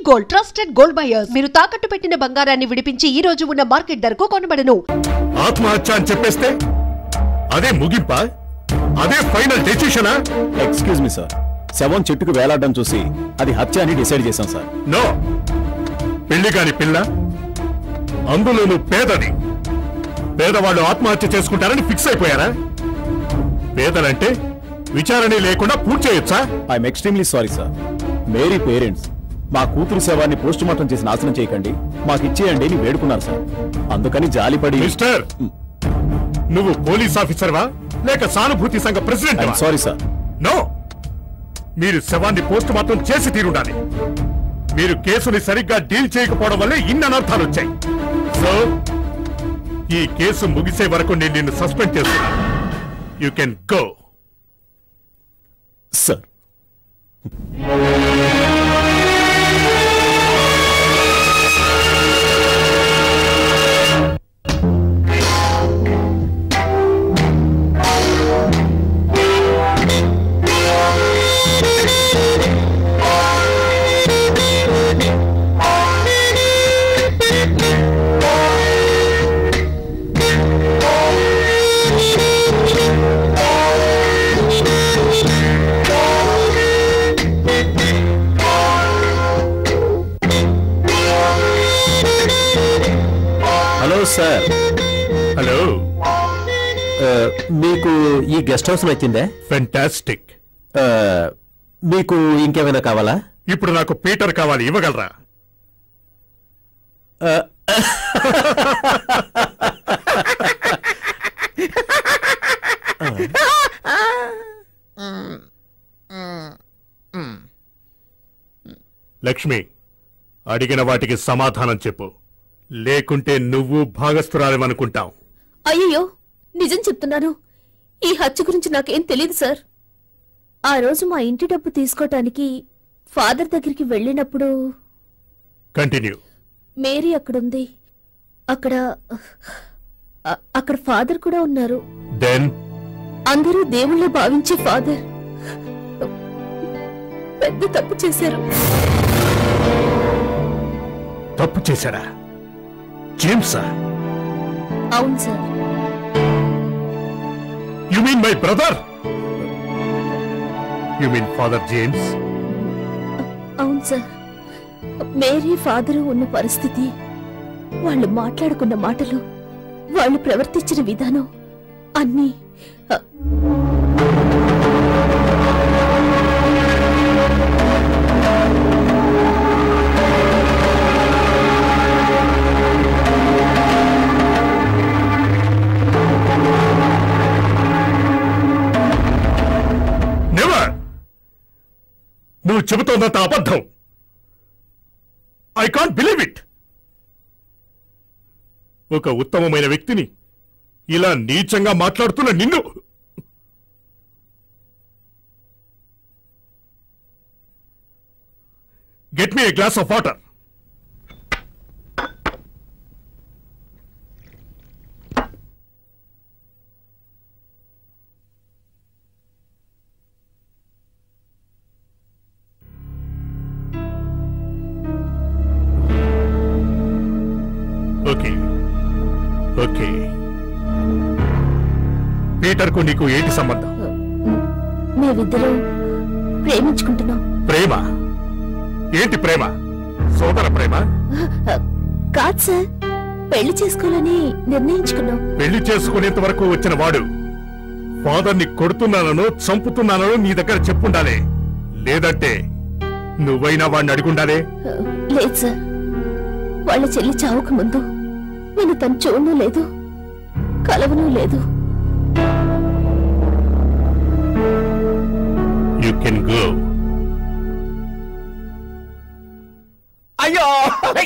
Gold trusted gold buyers. మీరు తాకట్టు పెట్టిన బంగారాన్ని విడిపించి ఈ రోజు ఉన్న మార్కెట్ ధరకు కొనబడను. ఆత్మహత్య అని చెప్పేస్తే అదే ముగింప, అదే ఫైనల్ డెసిషనా? ఎక్స్క్యూజ్ మీ సార్, శవం చెట్టుకు వేలాడడం చూసి అది హత్య అని డిసైడ్ చేశాం సార్. నో, పెళ్లి కాని పిల్ల, అందులోనూ పేదది. పేదవాళ్ళు ఆత్మహత్య చేసుకుంటారని ఫిక్స్ అయిపోయారా? పేదలంటే విచారణ లేకుండా పూర్తి చేయొచ్చా? I'm extremely sorry sir. Mary parents మా కూతురు శవాన్ని పోస్ట్ మార్టం చేసి నాశనం చేయకండి, మాకు ఇచ్చేయండి అని వేడుకున్నారు సార్. అందుకని జాలిపడి. మిస్టర్, నువ్వు పోలీస్ ఆఫీసర్వా లేక సానుభూతి సంఘ ప్రెసిడెంట్? Sorry sir. నో, మీరు శవాన్ని పోస్ట్ మార్టం చేసి తీరుండాలి. మీరు కేసుని సరిగ్గా డీల్ చేయకపోవడం వల్లే ఇన్ని అనర్థాలు వచ్చాయి. సో ఈ కేసు ముగిసే వరకు నేను నిన్ను సస్పెండ్ చేస్తున్నా. You can go. Sir, sir. Hello, మీకు ఈ గెస్ట్ హౌస్ నచ్చిందే? ఫెంటాస్టిక్. మీకు ఇంకేమైనా కావాలా? ఇప్పుడు నాకు పీటర్ కావాలి, ఇవ్వగలరా? లక్ష్మి, అడిగిన వాటికి సమాధానం చెప్పు, లేకుంటే నువ్వు భాగస్థురాలేమనుకుంటావు. అయ్యో, నిజం చెప్తున్నాను. ఈ హత్య గురించి నాకేం తెలియదు సార్. ఆ రోజు మా ఇంటి డబ్బు తీసుకోటానికి ఫాదర్ దగ్గరికి వెళ్ళినప్పుడు కంటిన్యూ. మేరీ అక్కడుంది. అక్కడ ఫాదర్ కూడా ఉన్నారు. దెన్ అందరూ దేవుళ్ళ భావించే ఫాదర్ పెద్ద తప్పు చేశారు. తప్పు చేశారా? జేమ్సా? అవును sir. You mean my brother? You mean father James? అవును సార్. మేరీ ఫాదరు ఉన్న పరిస్థితి, వాళ్ళు మాట్లాడుకున్న మాటలు, వాళ్ళు ప్రవర్తించిన విధానం అన్నీ నువ్వు చెబుతోందంత అబద్ధం. I can't believe it. ఒక ఉత్తమమైన వ్యక్తిని ఇలా నీచంగా మాట్లాడుతున్న నిన్ను. Get me a glass of water. Okay okay. పీటర్కు నీకు ఏంటి సంబంధం? మేమిద్దరం ప్రేమించుకుంటున్నాం. ప్రేమ? ఏంటి ప్రేమ? సోదర ప్రేమ? కాదు సార్, పెళ్లి చేసుకోవాలని నిర్ణయించుకున్నాం. పెళ్లి చేసుకునేంత వరకు వచ్చిన వాడు ఫాదర్ని కొడుతున్నానో చంపుతున్నానో నీ దగ్గర చెప్పుండాలే, లేదంటే నువ్వైనా వాడిని అడుగుండాలే. లేదు సార్, వాళ్ళ చెల్లి చావుకు ముందు నేను తను చూడను లేదు, కలవను లేదు. You can go. అయ్యో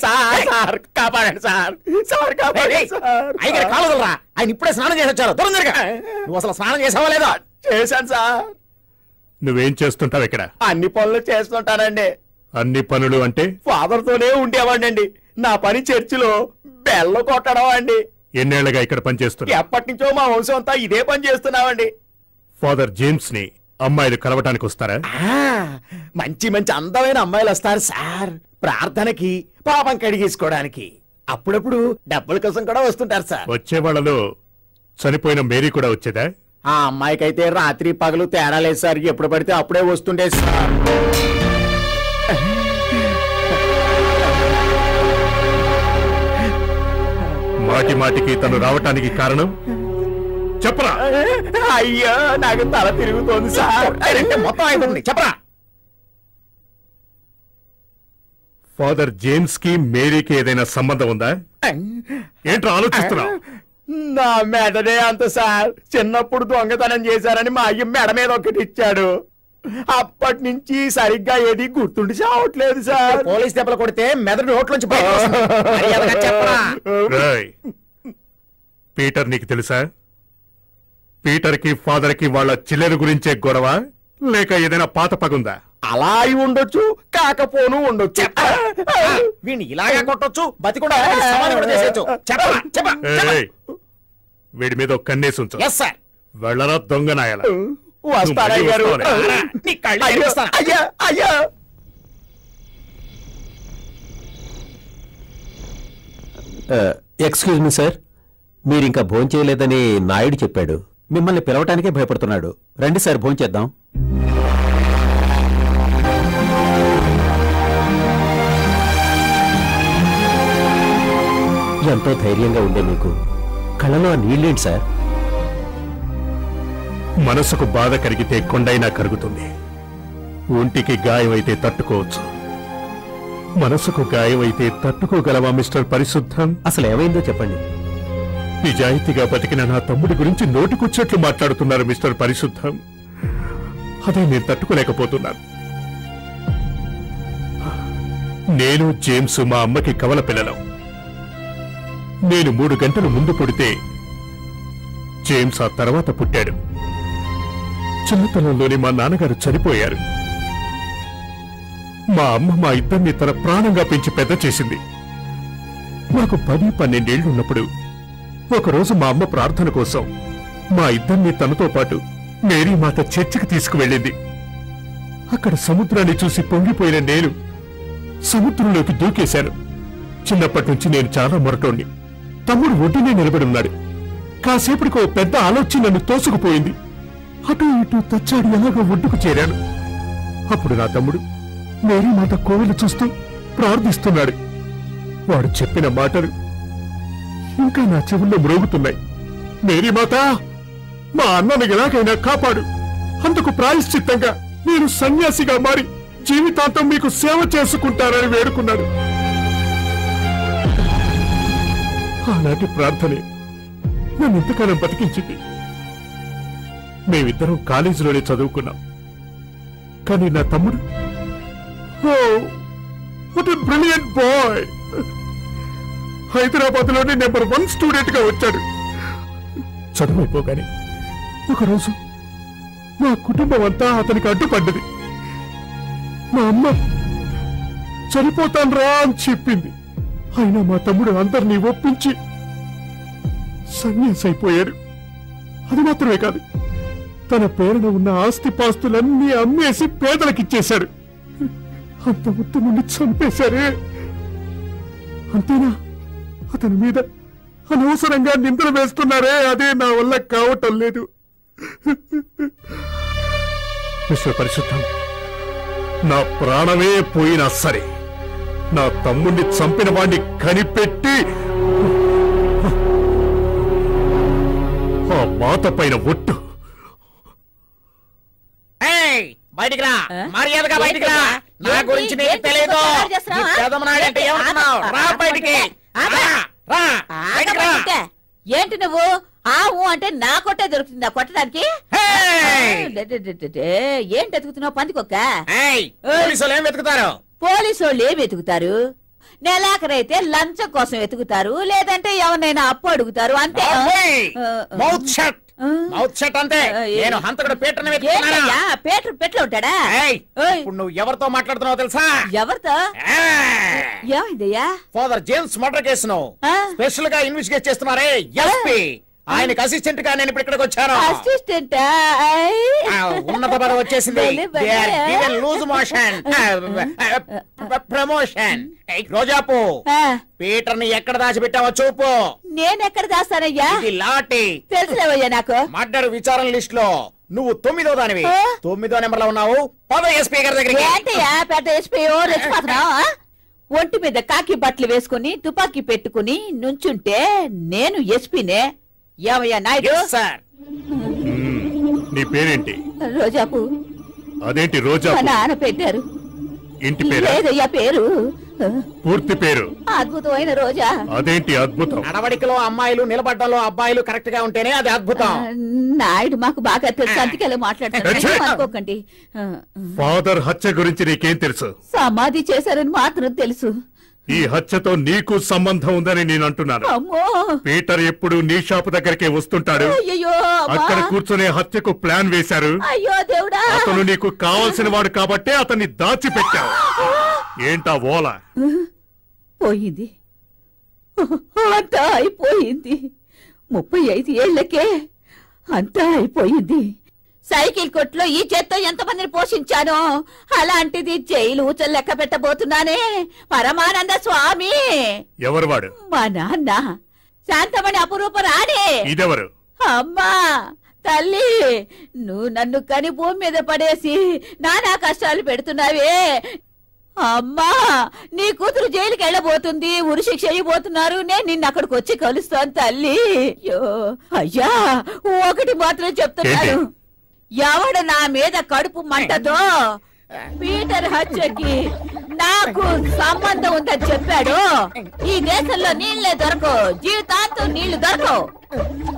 సార్, కాపాడండి సార్, సార్ కాపాడండి సార్. అయ్యగారు కాలదలరా, ఆయన ఇప్పుడే స్నానం చేసి వచ్చారు. తొందరగా. నువ్వు అసలు స్నానం చేసావా లేదా? చేశాను సార్. నువ్వేం చేస్తుంటావు ఇక్కడ? అన్ని పనులు చేస్తుంటానండి. అన్ని పనులు అంటే? ఫాదర్ తోనే ఉండేవాడినండి. నా పని చర్చిలో బెల్లు కొట్టడం అండి. ఎన్నేళ్లుగా ఇక్కడ పనిచేస్తున్నా? ఎప్పటి నుంచో మా వంశం అంతా ఇదే పని చేస్తున్నామండి. ఫాదర్ జేమ్స్ ని అమ్మాయిలు కలవటానికి వస్తారా? మంచి మంచి అందమైన అమ్మాయిలు వస్తారు సార్. ప్రార్థనకి, పాపం కడిగేసుకోవడానికి, అప్పుడప్పుడు డబ్బుల కోసం కూడా వస్తుంటారు సార్. వచ్చే వాళ్ళలో చనిపోయిన మేరీ కూడా వచ్చేదా? ఆ అమ్మాయికైతే రాత్రి పగలు తేడా లేదు సార్, ఎప్పుడు పడితే అప్పుడే వస్తుండే సార్. మాటి మాటికి తను రావటానికి కారణం చెప్పరా? అయ్యో నాకు తల తిరుగుతోంది సార్. మొత్తం అయిపోతుంది, చెప్పరా? ఫాదర్ జేమ్స్ కి మేరీకి ఏదైనా సంబంధం ఉందా? ఏంట్రా ఆలోచిస్తున్నావు? నా మెడనే అంత సార్. చిన్నప్పుడు దొంగతనం చేశారని మా అయ్య మెడ మీద ఒకటి ఇచ్చాడు. అప్పటి నుంచి సరిగ్గా ఏది గుర్తుండి చావట్లేదు సార్. పోలీస్ దెబ్బలు కొడితే మెదడు నోట్లోంచి రేయ్, పీటర్ నీకు తెలుసా? పీటర్ కి ఫాదర్ కి వాళ్ళ చిల్లెరు గురించే గొడవ, లేక ఏదైనా పాత పగుందా? అలా అయి ఉండొచ్చు, కాకపోను ఉండొచ్చు. వీణ్ణి ఇలాగే కొట్టొచ్చు, బతికుండా సమాధి కూడా చేసేయచ్చు. ఏయ్, వీడి మీద ఒక కన్నేసి ఉంచు. Yes sir. వెళ్ళరా దొంగ నాయల. వస్తారయ్య గారు. అయ్యా అయ్యా. ఎక్స్క్యూజ్ మీ సార్, మీరింకా భోంచేయలేదని నాయుడు చెప్పాడు. మిమ్మల్ని పిలవటానికే భయపడుతున్నాడు. రండి సార్, భోంచేద్దాం. ఎంతో ధైర్యంగా ఉండే మీకు కళ్ళలో ఆ నీళ్ళేంటి సార్? మనసుకు బాధ కరిగితే కొండైనా కరుగుతుంది. ఒంటికి గాయమైతే తట్టుకోవచ్చు, మనసుకు గాయమైతే తట్టుకోగలవా మిస్టర్ పరిశుద్ధం? అసలు ఏమైందో చెప్పండి. నిజాయితీగా బతికిన నా తమ్ముడి గురించి నోటికొచ్చేట్లు మాట్లాడుతున్నారు మిస్టర్ పరిశుద్ధం. అదే నేను తట్టుకోలేకపోతున్నాను. నేను జేమ్స్ మా అమ్మకి కవల పిల్లలం. నేను 3 గంటలు ముందు పుడితే జేమ్స్ ఆ తర్వాత పుట్టాడు. చిన్నతనంలోనే మా నాన్నగారు చనిపోయారు. మా అమ్మ మా ఇద్దరిని తన ప్రాణంగా పెంచి పెద్ద చేసింది. నాకు 10-12 ఏళ్లున్నప్పుడు ఒకరోజు మా అమ్మ ప్రార్థన కోసం మా ఇద్దరిని తనతో పాటు మేరీ మాత చర్చికి తీసుకువెళ్ళింది. అక్కడ సముద్రాన్ని చూసి పొంగిపోయిన నేను సముద్రంలోకి దూకేశాను. చిన్నప్పటి నుంచి నేను చాలా మొరటోణ్ణి. తమ్ముడు ఒడ్డునే నిలబడి ఉన్నాడు. కాసేపటికి ఓ పెద్ద ఆలోచన నన్ను తోసుకుపోయింది. అటు ఇటు తచ్చాడు, ఎలాగో ఒడ్డుకు చేరాను. అప్పుడు నా తమ్ముడు మేరీ మాత కోవెలు చూస్తూ ప్రార్థిస్తున్నాడు. వాడు చెప్పిన మాటలు ఇంకా నా చెవుల్లో మ్రోగుతున్నాయి. మేరీ మాత, మా అన్నను ఎలాగైనా కాపాడు. అందుకు ప్రాయశ్చిత్తంగా నేను సన్యాసిగా మారి జీవితాంతం మీకు సేవ చేసుకుంటానని వేడుకున్నాడు. ఆనాటి ప్రార్థనే నన్ను ఇంతకాలం బతికించింది. మేమిద్దరం కాలేజీలోనే చదువుకున్నాం. కానీ నా తమ్ముడు, what a brilliant boy, Hyderabad లోనే నెంబర్ 1 స్టూడెంట్ గా వచ్చాడు. చదువైపోగానే ఒకరోజు మా కుటుంబం అంతా అతనికి అడ్డుపడ్డది. మా అమ్మ చనిపోతాన్రా అని చెప్పింది. అయినా మా తమ్ముడు అందరినీ ఒప్పించి సన్యాసి అయిపోయాడు. అది మాత్రమే కాదు, తన పేరున ఉన్న ఆస్తిపాస్తులన్నీ అమ్మేసి పేదలకిచ్చేశాడు. అంత ఉత్తముని చంపేశారే. అంతేనా, అతని మీద అనవసరంగా నిందలు వేస్తున్నారే, అదే నా వల్ల కావటం లేదు. మిస్టర్ పరిశుద్ధం, నా ప్రాణమే పోయినా సరే నా తమ్ముణ్ణి చంపిన వాణ్ణి కనిపెట్టి ఆ మాత పైన ఒట్టు. బయటికి రా, మర్యాదగా బయటికి రా. నా గురించి నీకు తెలియదు. అంటే ఏమనుకున్నావు? రా బయటికి. ఏంటి నువ్వు ఆవు అంటే నా కొట్టే దొరుకుతుందా కొట్టడానికి? ఏంటి వెతుకుతున్నావు పందికొక్క? పోలీసులు ఏం వెతుకుతారు? పోలీసు వాళ్ళు ఏం వెతుకుతారు? నెలాఖరైతే లంచం కోసం వెతుకుతారు, లేదంటే ఎవరినైనా అప్పు అడుగుతారు, అంతే. మౌత్ షట్, మౌత్ షట్ అంతే. నేను హంతకుడు పీటర్ని వెతుకుతున్నానా? పీటర్ పెట్లో ఉంటాడా? ఇప్పుడు నువ్వు ఎవరితో మాట్లాడుతున్నావు తెలుసా? ఎవరితో? ఏమైందయ్యా? ఫాదర్ జేమ్స్ మర్డర్ కేసును స్పెషల్ గా ఇన్వెస్టిగేట్ చేస్తున్నారే ఎస్పీ, ఆయనకి అసిస్టెంట్ గా నేను ఇప్పుడు ఇక్కడికి వచ్చాను. అసిస్టెంట్ ఉన్నత పదవి వచ్చేసింది. Loose motion promotion. రోజాపు పీటర్ ని ఎక్కడ దాచిపెట్టావో చూపు. నేనెక్కడ దాస్తానయ్యా? ఇది లాటి. తెలుసులేవయ్యా నాకు. మర్డర్ విచారణ లిస్ట్ లో నువ్వు 9వ దానివి. 9వ నెంబర్ లో ఉన్నావు. పద ఎస్పీ గారి దగ్గరికి. ఏంటయ్యా పెద్ద ఎస్పీ రెచ్చిపోతున్నావు? ఒంటి మీద కాకి బట్టలు వేసుకుని తుపాకీ పెట్టుకుని నుంచుంటే నేను ఎస్పీనే. ఏమయ్యా నాయుడు? సార్ నీ పేరేంటి? రోజాపు. అదేంటి రోజా? మా నాన్న పెట్టారు. ఇంటి పేరు? లేదయ్యా పేరు. పూర్తి పేరు? అద్భుతమైన రోజా. అదేంటి అద్భుతం? నడవడికలో అమ్మాయిలు, నిలబడ్డంలో అబ్బాయిలు కరెక్ట్ గా ఉంటేనే అది అద్భుతం. నాయుడు మాకు బాగా తెలుసు, అందుకే మాట్లాడుతున్నాను అనుకోకండి. ఫాదర్ హత్య గురించి నీకేం తెలుసు? సమాధి చేశారని మాత్రం తెలుసు. ఈ హత్యతో నీకు సంబంధం ఉందని నేను అంటున్నాను. అమ్మో, పీటర్ ఎప్పుడు నీ షాపు దగ్గరికే వస్తుంటాడు. అయ్యో అక్కడ కూర్చునే హత్యకు ప్లాన్ వేశారు. అయ్యో దేవుడా. అతను నీకు కావలసిన వాడు కాబట్టే అతన్ని దాచిపెట్టావు. ఏంటా ఓల? పోయింది, అంతా అయిపోయింది. 35 ఏళ్లకే అంతా అయిపోయింది. సైకిల్ కొట్లో ఈ చేత్తో ఎంతమందిని పోషించానో అలాంటిది జైలు ఊచలు లెక్క పెట్టబోతున్నానే. పరమానంద స్వామి. ఎవరు వాడు? మా నాన్న శాంతమణి అపురూప రాణి. ఇదెవరు? అమ్మా తల్లి, నువ్వు నన్ను కని భూమి మీద పడేసి నానా కష్టాలు పెడుతున్నావే. అమ్మా, నీ కూతురు జైలుకి వెళ్ళబోతుంది, ఉరి శిక్ష అయిపోతున్నారు. నేను నిన్ను అక్కడికి వచ్చి కలుస్తాను తల్లి. అయ్యా ఒకటి మాత్రం చెప్తున్నాను, ఎవడు నా మీద కడుపు మంటతో పీటర్ హత్యకి నాకు సంబంధం ఉందని చెప్పాడు, ఈ దేశంలో నీళ్లే దొరకవు, జీవితాంతం నీళ్లు దొరకవు.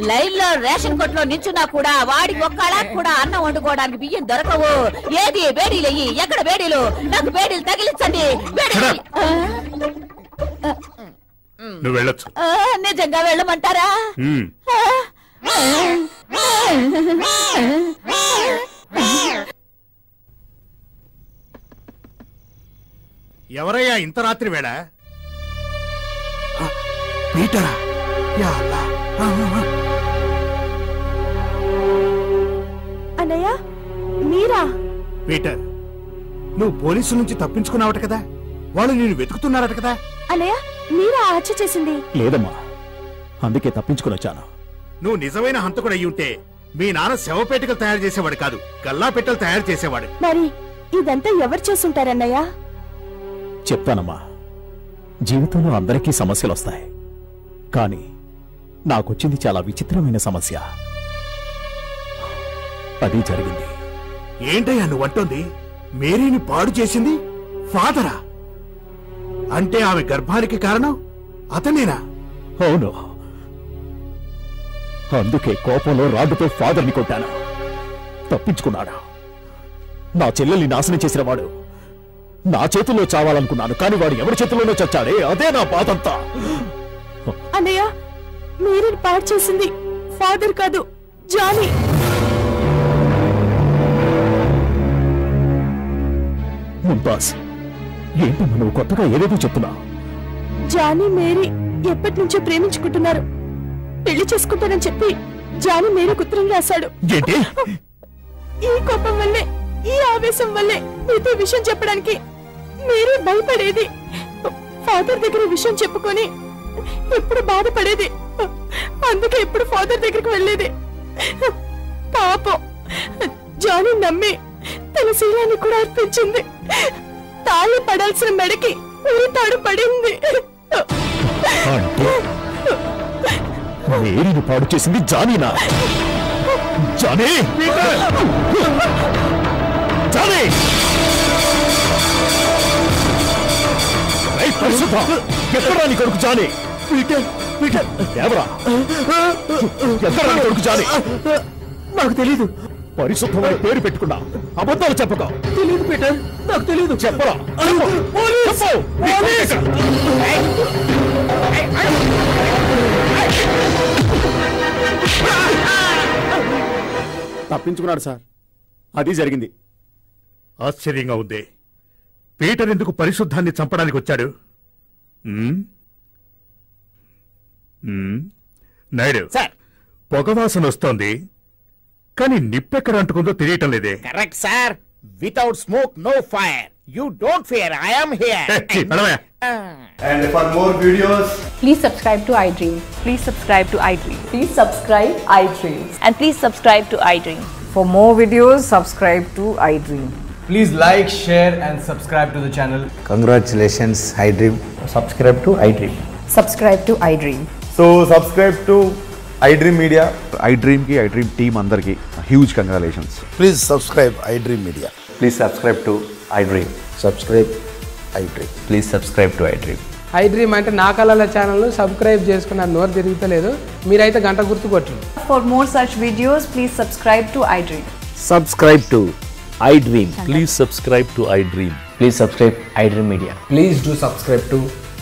లైన్ లో రేషన్ కొట్లో నిల్చున్నా కూడా వాడికి ఒక్కడా కూడా అన్నం వండుకోవడానికి బియ్యం దొరకవు. ఏది బేడీలయ్యి? ఎక్కడ బేడీలు? నాకు బేడీలు తగిలించండి. నువ్వు వెళ్ళొచ్చు. నిజంగా వెళ్ళమంటారా? ఎవరయ్యా ఇంత రాత్రి వేళ? పీటరా? అన్నయ్య మీరా? పీటర్, నువ్వు పోలీసుల నుంచి తప్పించుకున్నావట కదా, వాళ్ళు నేను వెతుకుతున్నారట కదా. అన్నయ్య మీరా హత్య చేసింది? లేదమ్మా, అందుకే తప్పించుకుని వచ్చాను. నువ్వు నిజమైన హంతకుడు అయ్యి ఉంటే మీ నాన్న శవపేటికలు తయారు చేసేవాడు కాదు, గల్లా పెట్టెలు తయారు చేసేవాడు. మరి ఇదంతా ఎవరు చేస్తుంటారన్నయ్య? చెప్తానమ్మా, జీవితంలో అందరికీ సమస్యలు వస్తాయి, కానీ నాకొచ్చింది చాలా విచిత్రమైన సమస్య. అది జరిగింది. ఏంటయ్యా నువ్వంటోంది? మేరీని పాడు చేసింది ఫాదరా? అంటే ఆమె గర్భానికి కారణం అతనేనా? అవును, అందుకే కోపంలో రాడ్డుతో ఫాదర్ని కొట్టాను. తప్పించుకున్నాడు. నా చెల్లెల్ని నాశనం చేసిన వాడు నా చేతుల్లో చావాలనుకున్నాను, కానీ వాడు ఎవరి చేతుల్లోనో చచ్చాడే, అదే నా బాధంతా. అన్నయ్య మీరేని పాడు చేసింది ఫాదర్ కాదు, జానీ. ముంతాజ్, ఏంటమ్మా నువ్వు కొత్తగా ఏదేదో చెప్తున్నా? జానీ మేరీ ఎప్పటి నుంచో ప్రేమించుకుంటున్నారు. పెళ్లి చేసుకుంటానని చెప్పి జానీ మేరీ ఉత్తరం రాశాడు. ఏంటి? ఈ కోపం వల్లే, ఈ ఆవేశం వల్లే మీతో విషయం చెప్పడానికి మీరే భయపడేది. ఫాదర్ దగ్గర విషయం చెప్పుకొని ఎప్పుడు బాధపడేది. అందుకే ఎప్పుడు ఫాదర్ దగ్గరికి వెళ్ళేది. పాపం జానీ నమ్మి తన శీలాన్ని కూడా అర్పించింది. తాళి పడాల్సిన మెడకి ఉరి తాడు పడింది. అంటే మేరీని పాడు చేసింది జానీనా? జానీ! జానీ! ఎక్కడా నీ కొడుకు జానీ? ఎవరా? ఎక్కడా నీ కొడుకు జానీ? నాకు తెలీదు. పరిశుద్ధమైన పేరు పెట్టుకున్నా, అబద్ధాలు చెప్పక. తెలీదు పీటర్, నాకు తెలీదు. చెప్పరా? తప్పించుకున్నాడు సార్, అది జరిగింది. ఆశ్చర్యంగా ఉంది. పీటర్ ఎందుకు పరిశుద్ధాన్ని చంపడానికి వచ్చాడు? నాయుడు సార్, పొగవాసన వస్తోంది, కానీ నిప్పెక్కడ అంటుకుందో తెలియటం లేదే. Correct sir. Without smoke no fire. You don't fear, I am here. And for more videos, Please subscribe to iDream. Please subscribe to iDream. Please subscribe iDream. And please subscribe to iDream. For more videos, subscribe to iDream. please like, share and subscribe to the channel. Congratulations, iDream. Subscribe to iDream. Subscribe to iDream. So subscribe to iDream Media. iDream కి iDream team అందరికి huge congratulations. Please subscribe iDream Media. Please subscribe to iDream. Subscribe iDream. Please subscribe to iDream. iDream అంటే నా కళల channel subscribe చేసుకున్న నోరు తిరుగుతలేదు, మీరైతే గంట గుర్తు కొట్టండి. For more such videos, please subscribe to iDream. Subscribe to iDream. Please subscribe to iDream. Please subscribe iDream Media. Please do subscribe to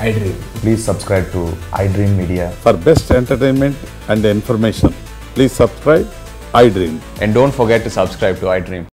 iDream. Please subscribe to iDream media. For best entertainment and information, please subscribe iDream. And don't forget to subscribe to iDream.